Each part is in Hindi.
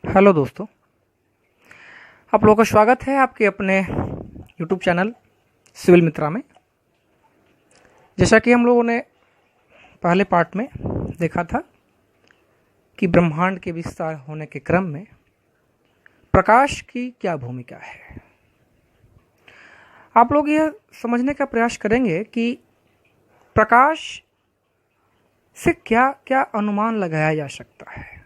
हेलो दोस्तों, आप लोगों का स्वागत है आपके अपने यूट्यूब चैनल सिविल मित्रा में। जैसा कि हम लोगों ने पहले पार्ट में देखा था कि ब्रह्मांड के विस्तार होने के क्रम में प्रकाश की क्या भूमिका है, आप लोग यह समझने का प्रयास करेंगे कि प्रकाश से क्या क्या अनुमान लगाया जा सकता है।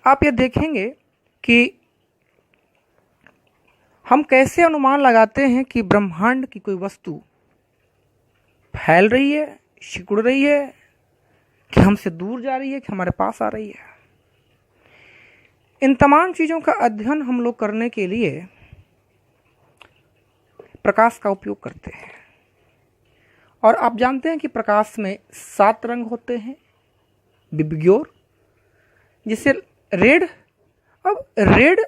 आप ये देखेंगे कि हम कैसे अनुमान लगाते हैं कि ब्रह्मांड की कोई वस्तु फैल रही है, सिकुड़ रही है, कि हमसे दूर जा रही है, कि हमारे पास आ रही है। इन तमाम चीज़ों का अध्ययन हम लोग करने के लिए प्रकाश का उपयोग करते हैं। और आप जानते हैं कि प्रकाश में 7 रंग होते हैं, विबग्योर, जिसे रेड। अब रेड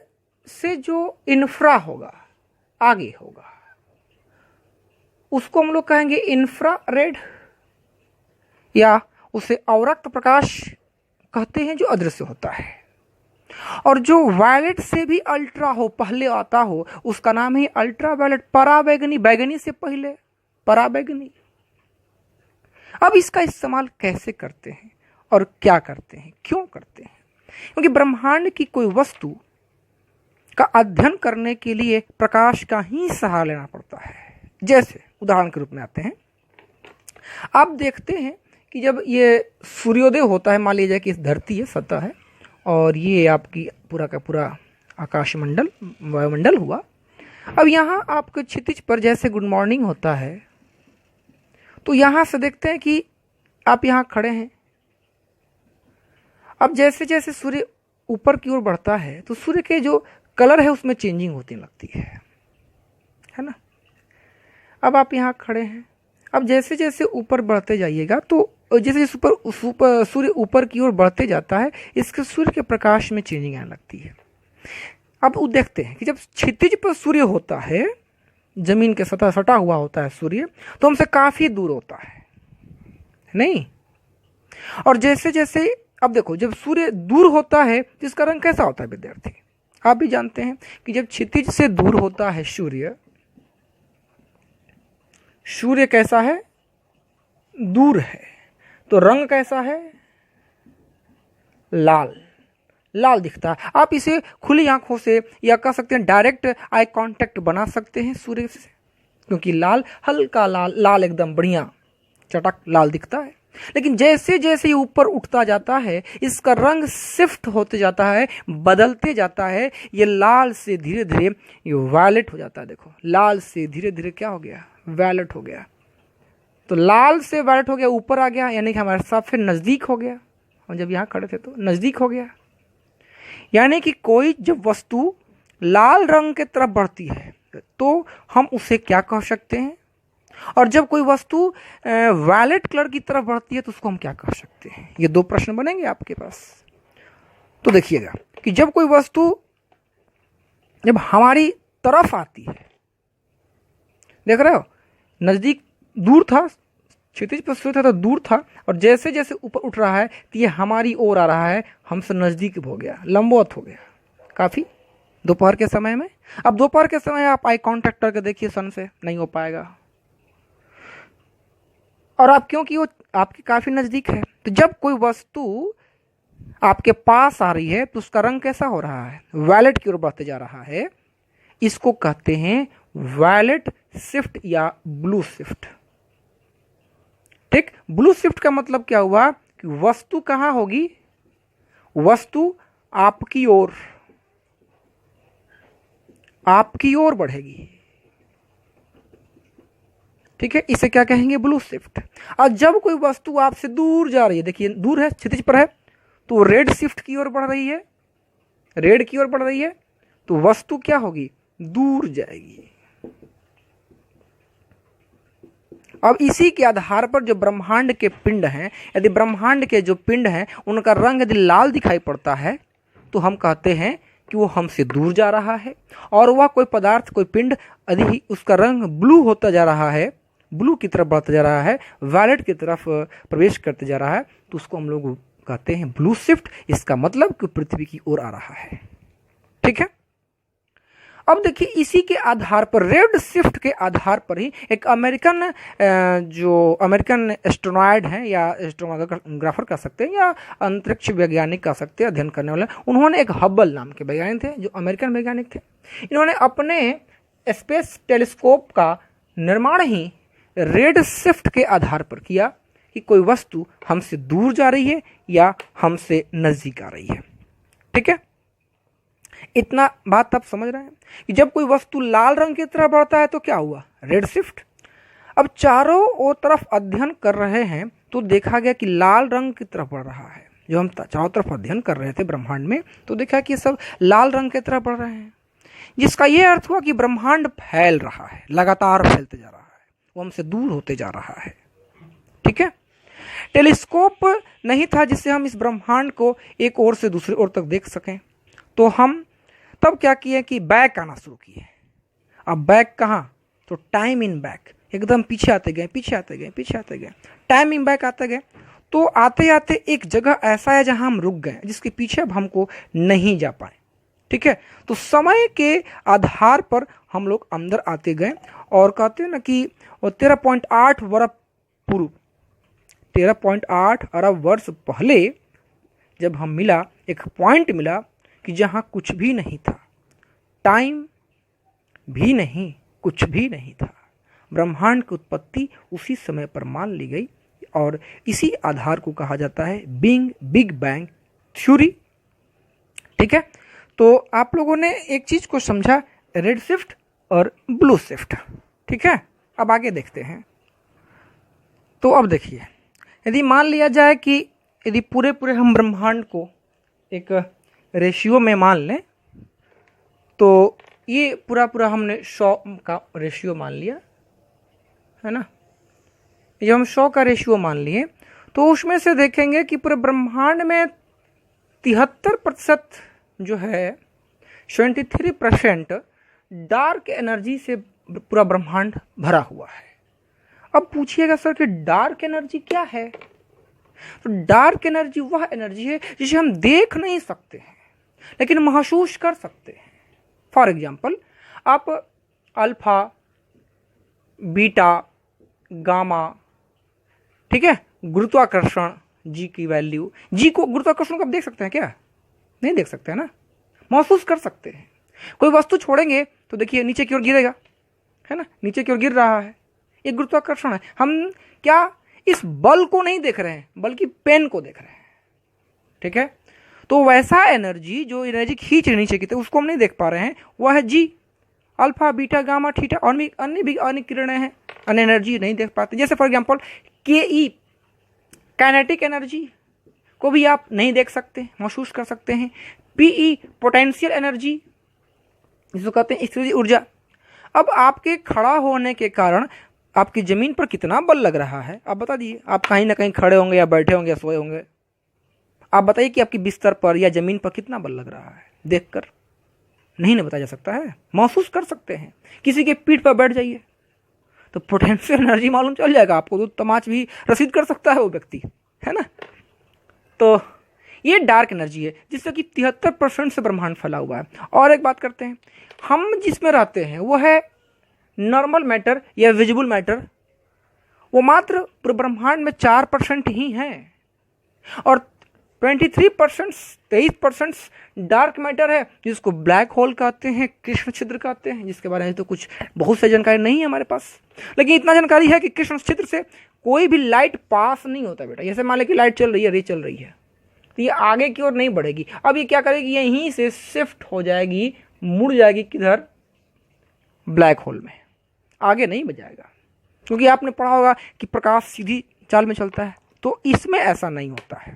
से जो इंफ्रा होगा, आगे होगा, उसको हम लोग कहेंगे इंफ्रा रेड, या उसे अवरक्त प्रकाश कहते हैं, जो अदृश्य होता है। और जो वायलेट से भी अल्ट्रा हो, पहले आता हो, उसका नाम ही अल्ट्रा वायलेट, पराबैंगनी, बैगनी से पहले पराबैंगनी। अब इसका इस्तेमाल कैसे करते हैं और क्या करते हैं, क्यों करते हैं? क्योंकि ब्रह्मांड की कोई वस्तु का अध्ययन करने के लिए प्रकाश का ही सहारा लेना पड़ता है। जैसे उदाहरण के रूप में आते हैं, आप देखते हैं कि जब ये सूर्योदय होता है, मान लीजिए कि इस धरती है, सतह है, और ये आपकी पूरा का पूरा आकाशमंडल, वायुमंडल हुआ। अब यहाँ आपके क्षितिज पर जैसे गुड मॉर्निंग होता है, तो यहाँ से देखते हैं कि आप यहाँ खड़े हैं। अब जैसे जैसे सूर्य ऊपर की ओर बढ़ता है, तो सूर्य के जो कलर है उसमें चेंजिंग होती लगती है ना। अब आप यहाँ खड़े हैं, अब जैसे जैसे ऊपर बढ़ते जाइएगा, तो जैसे जैसे सूर्य ऊपर की ओर बढ़ते जाता है, इसके सूर्य के प्रकाश में चेंजिंग आने लगती है। अब वो देखते हैं कि जब क्षितिज पर सूर्य होता है, जमीन के सतह सटा हुआ होता है सूर्य, तो हमसे काफी दूर होता है, नहीं। और जैसे जैसे अब देखो, जब सूर्य दूर होता है तो इसका रंग कैसा होता है विद्यार्थी? आप भी जानते हैं कि जब क्षितिज से दूर होता है सूर्य, सूर्य कैसा है? दूर है, तो रंग कैसा है? लाल, लाल दिखता है। आप इसे खुली आंखों से या कह सकते हैं डायरेक्ट आई कांटेक्ट बना सकते हैं सूर्य से, क्योंकि लाल, हल्का लाल, लाल एकदम बढ़िया चटक लाल दिखता है। लेकिन जैसे जैसे ये ऊपर उठता जाता है, इसका रंग शिफ्ट होते जाता है, बदलते जाता है। ये लाल से धीरे धीरे ये वायलेट हो जाता है। देखो, लाल से धीरे धीरे क्या हो गया? वायलेट हो गया। तो लाल से वायलेट हो गया, ऊपर आ गया, यानी कि हमारे साथ फिर नजदीक हो गया। हम जब यहाँ खड़े थे तो नजदीक हो गया। यानी कि कोई जब वस्तु लाल रंग की तरफ बढ़ती है तो हम उसे क्या कह सकते हैं, और जब कोई वस्तु वायलेट कलर की तरफ बढ़ती है तो उसको हम क्या कह सकते हैं? ये 2 प्रश्न बनेंगे आपके पास। तो देखिएगा कि जब कोई वस्तु जब हमारी तरफ आती है, देख रहे हो, नजदीक, दूर था, क्षितिज पर सूर्य था तो दूर था, और जैसे जैसे ऊपर उठ रहा है तो ये हमारी ओर आ रहा है, हमसे नजदीक हो गया, लंबवत हो गया काफी। दोपहर के समय में, अब दोपहर के समय आप आई कॉन्टेक्ट करके देखिए सन से, नहीं हो पाएगा। और आप, क्योंकि वो आपके काफी नजदीक है, तो जब कोई वस्तु आपके पास आ रही है तो उसका रंग कैसा हो रहा है? वायलेट की ओर बढ़ते जा रहा है। इसको कहते हैं वायलेट शिफ्ट या ब्लू शिफ्ट। ठीक, ब्लू शिफ्ट का मतलब क्या हुआ कि वस्तु कहां होगी? वस्तु आपकी ओर बढ़ेगी। ठीक है, इसे क्या कहेंगे? Blue shift. और जब कोई वस्तु आपसे दूर जा रही है, देखिए दूर है, क्षितिज पर है, तो रेड शिफ्ट की ओर बढ़ रही है, रेड की ओर बढ़ रही है, तो वस्तु क्या होगी? दूर जाएगी। अब इसी के आधार पर जो ब्रह्मांड के पिंड हैं, यदि ब्रह्मांड के जो पिंड हैं उनका रंग यदि लाल दिखाई पड़ता है तो हम कहते हैं कि वो हमसे दूर जा रहा है। और वह कोई पदार्थ, कोई पिंड यदि उसका रंग ब्लू होता जा रहा है, ब्लू की तरफ बढ़ता जा रहा है, वायलेट की तरफ प्रवेश करते जा रहा है, तो उसको हम लोग कहते हैं ब्लू शिफ्ट। इसका मतलब कि पृथ्वी की ओर आ रहा है। ठीक है, अब देखिए इसी के आधार पर, रेड शिफ्ट के आधार पर ही एक अमेरिकन एस्ट्रोनॉइड हैं या एस्ट्रोनोग्राफर कह सकते हैं या अंतरिक्ष वैज्ञानिक कह सकते हैं, अध्ययन करने वाले, उन्होंने एक हब्बल नाम के वैज्ञानिक थे जो अमेरिकन वैज्ञानिक थे। इन्होंने अपने स्पेस टेलीस्कोप का निर्माण ही रेड शिफ्ट के आधार पर किया कि कोई वस्तु हमसे दूर जा रही है या हमसे नजदीक आ रही है। ठीक है, इतना बात आप समझ रहे हैं कि जब कोई वस्तु लाल रंग की तरफ बढ़ता है तो क्या हुआ, रेड शिफ्ट। अब चारों ओर तरफ अध्ययन कर रहे हैं तो देखा गया कि लाल रंग की तरफ बढ़ रहा है। जो हम चारों तरफ अध्ययन कर रहे थे ब्रह्मांड में तो देखा कि सब लाल रंग की तरफ बढ़ रहे हैं, जिसका यह अर्थ हुआ कि ब्रह्मांड फैल रहा है, लगातार फैलते जा रहा है, वो हमसे दूर होते जा रहा है। ठीक है, टेलीस्कोप नहीं था जिससे हम इस ब्रह्मांड को एक ओर से दूसरी ओर तक देख सकें, तो हम तब क्या किए कि बैक आना शुरू किए। अब बैक कहाँ, तो टाइम इन बैक, एकदम पीछे आते गए, पीछे आते गए, पीछे आते गए, टाइम इन बैक आते गए। तो आते आते एक जगह ऐसा है जहां हम रुक गए, जिसके पीछे अब हमको नहीं जा पाए। ठीक है, तो समय के आधार पर हम लोग अंदर आते गए और कहते हैं ना कि 13.8 वर्ष पूर्व, 13.8 अरब वर्ष पहले जब हम मिला, एक पॉइंट मिला कि जहां कुछ भी नहीं था, टाइम भी नहीं, कुछ भी नहीं था। ब्रह्मांड की उत्पत्ति उसी समय पर मान ली गई और इसी आधार को कहा जाता है बिग बैंग थ्योरी। ठीक है, तो आप लोगों ने एक चीज को समझा, रेड शिफ्ट और ब्लू शिफ्ट। ठीक है, अब आगे देखते हैं। तो अब देखिए, यदि मान लिया जाए कि यदि पूरे हम ब्रह्मांड को एक रेशियो में मान लें, तो ये पूरा हमने 100 का रेशियो मान लिया है ना। जब हम 100 का रेशियो मान लिए तो उसमें से देखेंगे कि पूरे ब्रह्मांड में 73% जो है, 73% डार्क एनर्जी से पूरा ब्रह्मांड भरा हुआ है। अब पूछिएगा सर कि डार्क एनर्जी क्या है, तो डार्क एनर्जी वह एनर्जी है जिसे हम देख नहीं सकते हैं लेकिन महसूस कर सकते हैं। फॉर एग्जाम्पल, आप अल्फा, बीटा, गामा, ठीक है, गुरुत्वाकर्षण जी की वैल्यू, जी को, गुरुत्वाकर्षण को आप देख सकते हैं क्या, नहीं देख सकते हैं ना, महसूस कर सकते हैं। कोई वस्तु छोड़ेंगे तो देखिए नीचे की ओर गिरेगा, है ना, नीचे की ओर गिर रहा है, ये गुरुत्वाकर्षण है। हम क्या इस बल को नहीं देख रहे हैं बल्कि पेन को देख रहे हैं। ठीक है, तो वैसा एनर्जी जो एनर्जी खींच नीचे की तरफ, उसको हम नहीं देख पा रहे हैं, वह है जी, अल्फा, बीटा, गामा, थीटा, और भी अन्य किरणें हैं, अन्य एनर्जी नहीं देख पाते। जैसे फॉर एग्जांपल के काइनेटिक एनर्जी को भी आप नहीं देख सकते, महसूस कर सकते हैं। पीई पोटेंशियल एनर्जी, जिसको कहते हैं स्थितिज ऊर्जा। अब आपके खड़ा होने के कारण आपकी जमीन पर कितना बल लग रहा है, आप बता दीजिए। आप कहीं ना कहीं खड़े होंगे या बैठे होंगे या सोए होंगे, आप बताइए कि आपकी बिस्तर पर या जमीन पर कितना बल लग रहा है। देखकर नहीं ना बताया जा सकता है, महसूस कर सकते हैं। किसी के पीठ पर बैठ जाइए तो पोटेंशियल एनर्जी मालूम चल जाएगा आपको, तो तमाच भी रसीद कर सकता है वो व्यक्ति, है ना। तो ये डार्क एनर्जी है जिससे कि 73% से ब्रह्मांड फैला हुआ है। और एक बात करते हैं, हम जिसमें रहते हैं वो है नॉर्मल मैटर या विजिबल मैटर, वो मात्र पूरे ब्रह्मांड में 4% ही है, और 23% डार्क मैटर है जिसको ब्लैक होल कहते हैं, कृष्ण छिद्र कहते हैं, जिसके बारे में तो कुछ बहुत सी जानकारी नहीं है हमारे पास। लेकिन इतना जानकारी है कि कृष्ण छिद्र से कोई भी लाइट पास नहीं होता बेटा। जैसे मान लें कि लाइट चल रही है, रे चल रही है, तो ये आगे की ओर नहीं बढ़ेगी। अब ये क्या करेगी, यहीं से शिफ्ट हो जाएगी, मुड़ जाएगी किधर, ब्लैक होल में, आगे नहीं बजाएगा। क्योंकि आपने पढ़ा होगा कि प्रकाश सीधी चाल में चलता है, तो इसमें ऐसा नहीं होता है।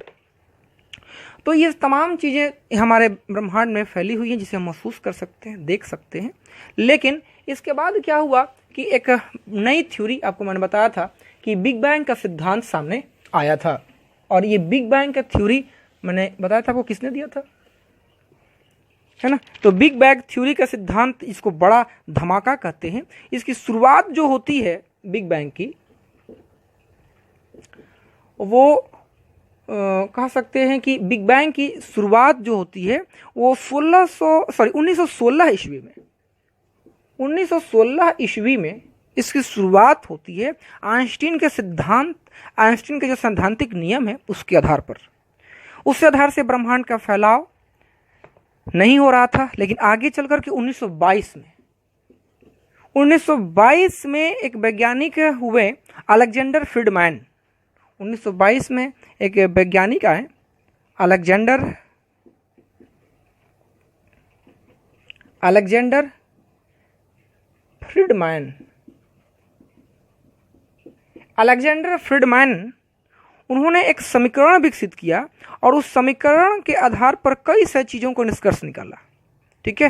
तो ये तमाम चीज़ें हमारे ब्रह्मांड में फैली हुई हैं जिसे हम महसूस कर सकते हैं, देख सकते हैं। लेकिन इसके बाद क्या हुआ कि एक नई थ्योरी, आपको मैंने बताया था कि बिग बैंग का सिद्धांत सामने आया था। और ये बिग बैंग का थ्योरी मैंने बताया था, वो किसने दिया था, है ना। तो बिग बैंग थ्योरी का सिद्धांत, इसको बड़ा धमाका कहते हैं। इसकी शुरुआत जो होती है बिग बैंग की, वो कह सकते हैं कि बिग बैंग की शुरुआत जो होती है वो 1916 ईस्वी में 1916 ईस्वी में इसकी शुरुआत होती है। आइंस्टीन के जो सैद्धांतिक नियम है उसके आधार पर, उसके आधार से ब्रह्मांड का फैलाव नहीं हो रहा था। लेकिन आगे चलकर के 1922 में एक वैज्ञानिक हुए अलेक्जेंडर फ्रीडमैन। 1922 में एक वैज्ञानिक आए अलेक्जेंडर फ्रीडमैन उन्होंने एक समीकरण विकसित किया और उस समीकरण के आधार पर कई सारी चीज़ों को निष्कर्ष निकाला। ठीक है,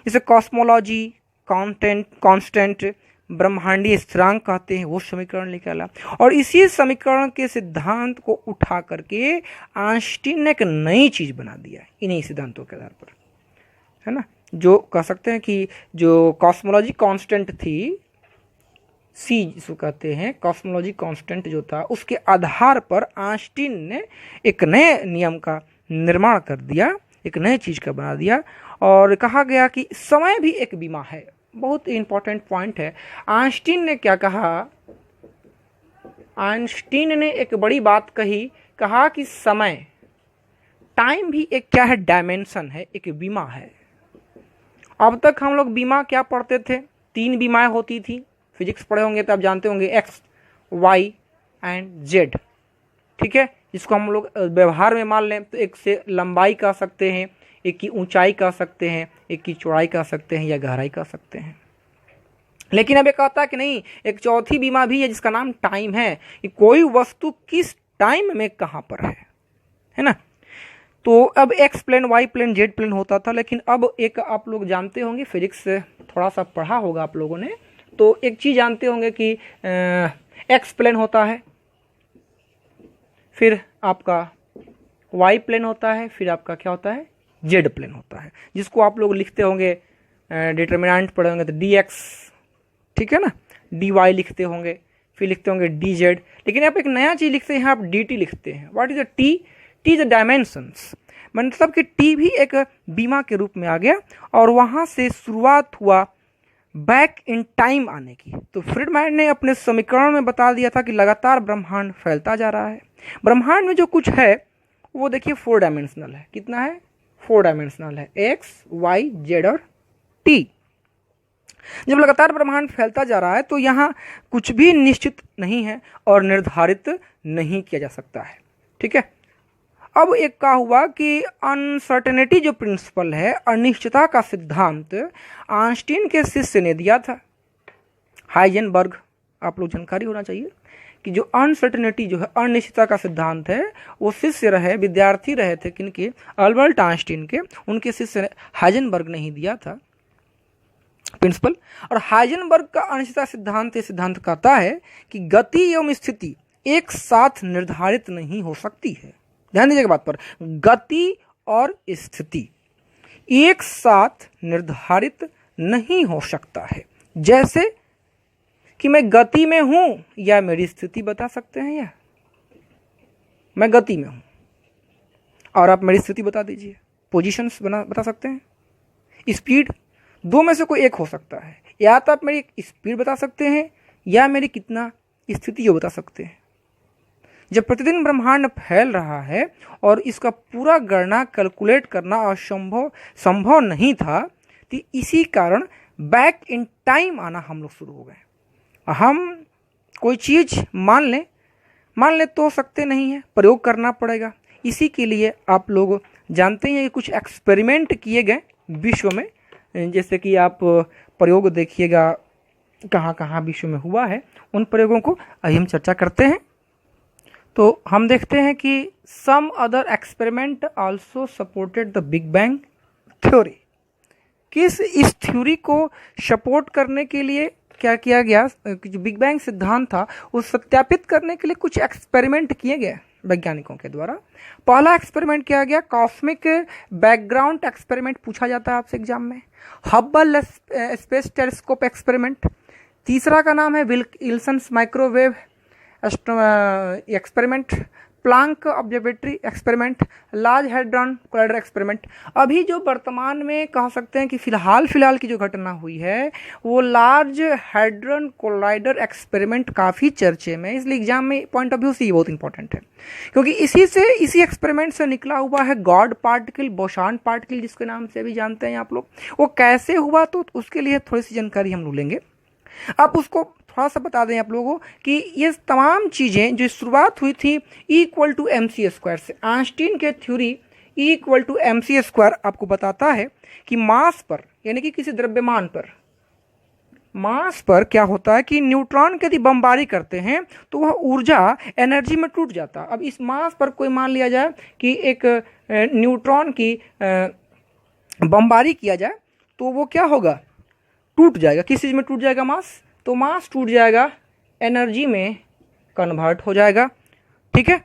जैसे कॉस्मोलॉजी, कांस्टेंट, ब्रह्मांडीय स्थिरांक कहते हैं, वो समीकरण निकाला। और इसी समीकरण के सिद्धांत को उठा करके आइंस्टीन ने एक नई चीज़ बना दिया इन्हीं सिद्धांतों के आधार पर, है ना। जो कह सकते हैं कि जो कॉस्मोलॉजी कांस्टेंट थी, सी जिसको कहते हैं, कॉस्मोलॉजी कांस्टेंट जो था, उसके आधार पर आइंस्टीन ने एक नए नियम का निर्माण कर दिया, एक नई चीज़ का बना दिया। और कहा गया कि समय भी एक बीमा है। बहुत इंपॉर्टेंट पॉइंट है। आइंस्टीन ने क्या कहा? आइंस्टीन ने एक बड़ी बात कहा कि समय, टाइम भी एक क्या है? डायमेंशन है, एक बीमा है। अब तक हम लोग बीमा क्या पढ़ते थे? 3 बीमाएं होती थी। फिजिक्स पढ़े होंगे तो आप जानते होंगे, एक्स, वाई एंड जेड। ठीक है, जिसको हम लोग व्यवहार में मान लें तो एक से लंबाई कह सकते हैं, एक की ऊंचाई कह सकते हैं, एक की चौड़ाई कह सकते हैं, या गहराई कह सकते हैं। लेकिन अब ये कहता है कि नहीं, एक चौथी बीमा भी है जिसका नाम टाइम है, कि कोई वस्तु किस टाइम में कहाँ पर है ना। तो अब X plane, Y plane, Z plane होता था। लेकिन अब एक आप लोग जानते होंगे, फिजिक्स थोड़ा सा पढ़ा होगा आप लोगों ने, तो एक चीज़ जानते होंगे कि एक्स प्लेन होता है, फिर आपका वाई प्लेन होता है, फिर आपका क्या होता है? जेड प्लेन होता है, जिसको आप लोग लिखते होंगे, डिटर्मिनेंट पढ़े होंगे तो डी एक्स, ठीक है ना, डी वाई लिखते होंगे, फिर लिखते होंगे डी जेड। लेकिन आप एक नया चीज़ लिखते हैं, आप डी टी लिखते हैं। What is the T? T the dimensions, मतलब कि टी भी एक बीमा के रूप में आ गया। और वहाँ से शुरुआत हुआ बैक इन टाइम आने की। तो फ्रीडमैन ने अपने समीकरण में बता दिया था कि लगातार ब्रह्मांड फैलता जा रहा है। ब्रह्मांड में जो कुछ है वो देखिए 4 डायमेंशनल है। कितना है? 4 डायमेंशनल है, एक्स, वाई, जेड और टी। जब लगातार ब्रह्मांड फैलता जा रहा है तो यहाँ कुछ भी निश्चित नहीं है और निर्धारित नहीं किया जा सकता है। ठीक है, अब एक क्या हुआ कि अनसर्टेनिटी जो प्रिंसिपल है, अनिश्चितता का सिद्धांत, आइंस्टीन के शिष्य ने दिया था, हाइजेनबर्ग। आप लोग जानकारी होना चाहिए कि जो अनसर्टेनिटी जो है, अनिश्चितता का सिद्धांत है, वो शिष्य रहे, विद्यार्थी रहे थे किनके? अल्बर्ट आइंस्टीन के। उनके शिष्य हाइजेनबर्ग ने ही दिया था प्रिंसिपल। और हाइजेनबर्ग का अनिश्चितता सिद्धांत, ये सिद्धांत कहता है कि गति एवं स्थिति एक साथ निर्धारित नहीं हो सकती है। ध्यान दीजिएगा बात पर, गति और स्थिति एक साथ निर्धारित नहीं हो सकता है। जैसे कि मैं गति में हूं या मेरी स्थिति बता सकते हैं, या मैं गति में हूं और आप मेरी स्थिति बता दीजिए, पोजीशंस बता सकते हैं, स्पीड, 2 में से कोई एक हो सकता है। या तो आप मेरी स्पीड बता सकते हैं या मेरी कितना स्थिति ये बता सकते हैं। जब प्रतिदिन ब्रह्मांड फैल रहा है और इसका पूरा गणना कैलकुलेट करना संभव नहीं था, तो इसी कारण बैक इन टाइम आना हम लोग शुरू हो गए। हम कोई चीज़ मान लें तो सकते नहीं है, प्रयोग करना पड़ेगा। इसी के लिए आप लोग जानते हैं कि कुछ एक्सपेरिमेंट किए गए विश्व में, जैसे कि आप प्रयोग देखिएगा कहाँ कहाँ विश्व में हुआ है, उन प्रयोगों को अभी हम चर्चा करते हैं। तो हम देखते हैं कि some other experiment also supported the big bang theory. इस थ्योरी को सपोर्ट करने के लिए क्या किया गया? जो बिग बैंग सिद्धांत था उस सत्यापित करने के लिए कुछ एक्सपेरिमेंट किए गए वैज्ञानिकों के द्वारा। पहला एक्सपेरिमेंट किया गया कॉस्मिक बैकग्राउंड एक्सपेरिमेंट, पूछा जाता है आपसे एग्जाम में। Hubble space telescope experiment. तीसरा का नाम है Wilson's microwave experiment. Planck observatory experiment, large hadron collider experiment. अभी जो वर्तमान में कह सकते हैं कि फिलहाल की जो घटना हुई है वो लार्ज हैड्रॉन कोलाइडर एक्सपेरिमेंट काफ़ी चर्चे में, इसलिए एग्जाम में पॉइंट ऑफ व्यू से ये बहुत इंपॉर्टेंट है, क्योंकि इसी एक्सपेरिमेंट से निकला हुआ है गॉड पार्टिकल, बोसान पार्टिकल जिसके नाम से भी जानते हैं आप लोग। वो कैसे हुआ तो उसके लिए थोड़ी सी जानकारी हम लोग लेंगे। अब उसको थोड़ा सा बता दें आप लोगों को कि ये तमाम चीज़ें जो शुरुआत हुई थी E=mc² से। आइंस्टीन के थ्योरी E=mc² आपको बताता है कि मास पर, यानी कि किसी द्रव्यमान पर, मास पर क्या होता है कि न्यूट्रॉन के यदि बमबारी करते हैं तो वह ऊर्जा एनर्जी में टूट जाता है। अब इस मास पर कोई मान लिया जाए कि एक न्यूट्रॉन की बमबारी किया जाए तो वो क्या होगा, टूट जाएगा। किस चीज़ में टूट जाएगा, मास, तो मास टूट जाएगा, एनर्जी में कन्वर्ट हो जाएगा। ठीक है,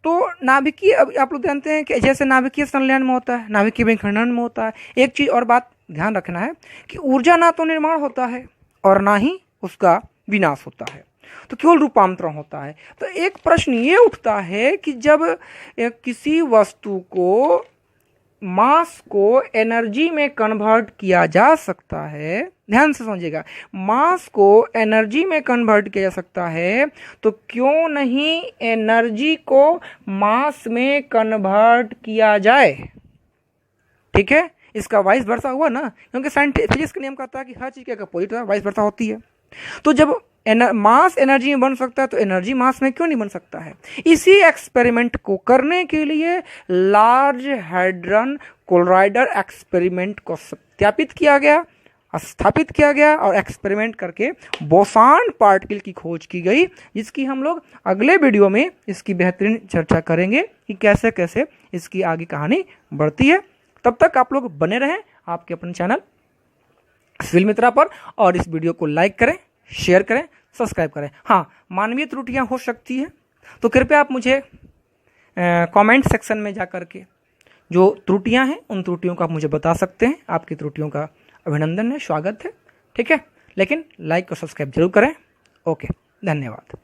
तो नाभिकीय, अब आप लोग जानते हैं कि जैसे नाभिकीय संलयन में होता है, नाभिकीय विखंडन में होता है। एक चीज़ और बात ध्यान रखना है कि ऊर्जा ना तो निर्माण होता है और ना ही उसका विनाश होता है, तो केवल रूपांतरण होता है। तो एक प्रश्न ये उठता है कि जब किसी वस्तु को, मास को एनर्जी में कन्वर्ट किया जा सकता है, ध्यान से समझिएगा, मास को एनर्जी में कन्वर्ट किया जा सकता है, तो क्यों नहीं एनर्जी को मास में कन्वर्ट किया जाए। ठीक है, इसका वाइस वर्सा हुआ ना, क्योंकि फिजिक्स का नियम कहता है कि हर चीज़ की अपोजिट वाइस वर्सा होती है। तो जब मास एनर्जी में बन सकता है तो एनर्जी मास में क्यों नहीं बन सकता है। इसी एक्सपेरिमेंट को करने के लिए लार्ज हैड्रॉन कोलाइडर एक्सपेरिमेंट को सत्यापित किया गया, स्थापित किया गया और एक्सपेरिमेंट करके बोसान पार्टिकल की खोज की गई, जिसकी हम लोग अगले वीडियो में इसकी बेहतरीन चर्चा करेंगे कि कैसे कैसे इसकी आगे कहानी बढ़ती है। तब तक आप लोग बने रहें आपके अपने चैनल सिविल मित्रा पर, और इस वीडियो को लाइक करें, शेयर करें, सब्सक्राइब करें। हाँ, मानवीय त्रुटियां हो सकती है तो कृपया आप मुझे कमेंट सेक्शन में जा कर के जो त्रुटियां हैं उन त्रुटियों को आप मुझे बता सकते हैं। आपकी त्रुटियों का अभिनंदन है, स्वागत है। ठीक है, लेकिन लाइक और सब्सक्राइब जरूर करें। ओके, धन्यवाद।